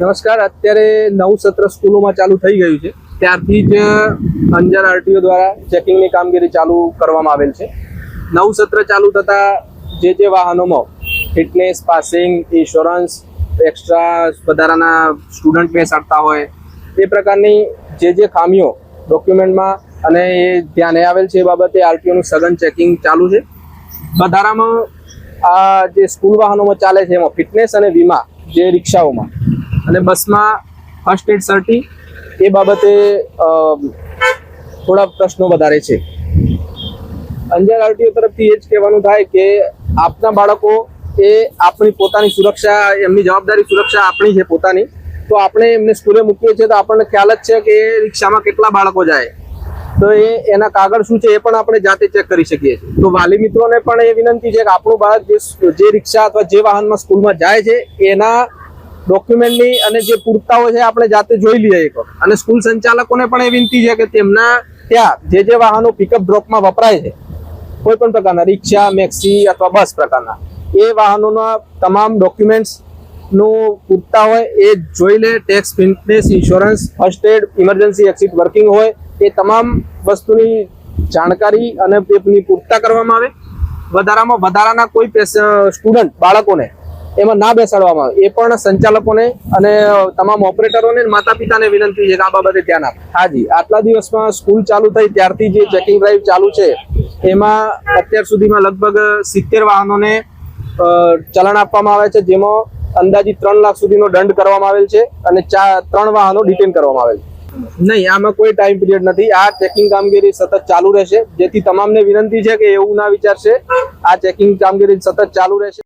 નમસ્કાર. અત્યારે નવું સત્ર સ્કૂલોમાં ચાલુ થઈ ગયું છે. ત્યારથી જ અંજાર આરટીઓ દ્વારા ચેકિંગની કામગીરી ચાલુ કરવામાં આવેલ છે. નવું સત્ર ચાલુ થતા જે વાહનોમાં ફિટનેસ, પાસિંગ, ઇન્સ્યોરન્સ, એક્સ્ટ્રા વધારાના સ્ટુડન્ટ બેસાડતા હોય એ પ્રકારની જે ખામીઓ ડોક્યુમેન્ટમાં અને એ ધ્યાને આવેલ છે એ બાબતે આરટીઓનું સઘન ચેકિંગ ચાલુ છે. વધારામાં આ જે સ્કૂલ વાહનોમાં ચાલે છે એમાં ફિટનેસ અને વીમા, જે રિક્ષાઓમાં અને બસમાં ફર્સ્ટ એડ સર્ટી એ બાબતે થોડા પ્રશ્નો વધારે છે. અંજાર આરટીઓ તરફથી એ જ કહેવાનું થાય કે આપના બાળકો એ આપણી પોતાની સુરક્ષા, એમની જવાબદારી સુરક્ષા આપણી છે પોતાની. તો આપણે એમને સ્કૂલે મૂકીએ છીએ તો આપણને ખ્યાલ જ છે કે એ રિક્ષામાં કેટલા બાળકો જાય, તો એના કાગળ શું છે એ પણ આપણે જાતે ચેક કરી શકીએ છીએ. તો વાલી મિત્રોને પણ એ વિનંતી છે કે આપણું બાળક જે રિક્ષા અથવા જે વાહનમાં સ્કૂલમાં જાય છે એના ડોક્યુમેન્ટની અને જે પુરાવાઓ છે આપણે જાતે જોઈ લઈએ એક વખત. અને સ્કૂલ સંચાલકોને પણ એ વિનંતી છે કે તેમના ત્યાં જે વાહનો પિકઅપ ડ્રોપમાં વપરાય છે, કોઈ પણ પ્રકારના રિક્ષા, મેક્સી અથવા બસ પ્રકારના, એ વાહનોના તમામ ડોક્યુમેન્ટ્સનું પૂરતા હોય એ જોઈ લે. Tax, fitness, insurance, first aid, emergency exit working હોય એ તમામ વસ્તુની જાણકારી અને એની પૂરતા કરવામાં આવે. વધારાના કોઈ સ્ટુડન્ટ બાળકોને એમાં ના બેસાડવામાં આવે એ પણ સંચાલકોને અને તમામ ઓપરેટરોને, માતા પિતાને વિનંતી છે કે આ બાબતે ધ્યાન આપે. હાજી, આટલા દિવસમાં સ્કૂલ ચાલુ થઈ ત્યારથી જે ચેકિંગ ડ્રાઈવ ચાલુ છે એમાં અત્યાર સુધીમાં લગભગ 70 વાહનોને ચલણ આપવામાં આવે છે, જેમાં અંદાજિત 3 લાખ સુધીનો દંડ કરવામાં આવેલ છે અને 3 વાહનો ડિટેન કરવામાં આવેલ છે. નહીં, આમાં કોઈ ટાઈમ પીરિયડ નથી. આ ચેકિંગ કામગીરી સતત ચાલુ રહેશે, જેથી તમામને વિનંતી છે કે એવું ના વિચારશે. આ ચેકિંગ કામગીરી સતત ચાલુ રહેશે.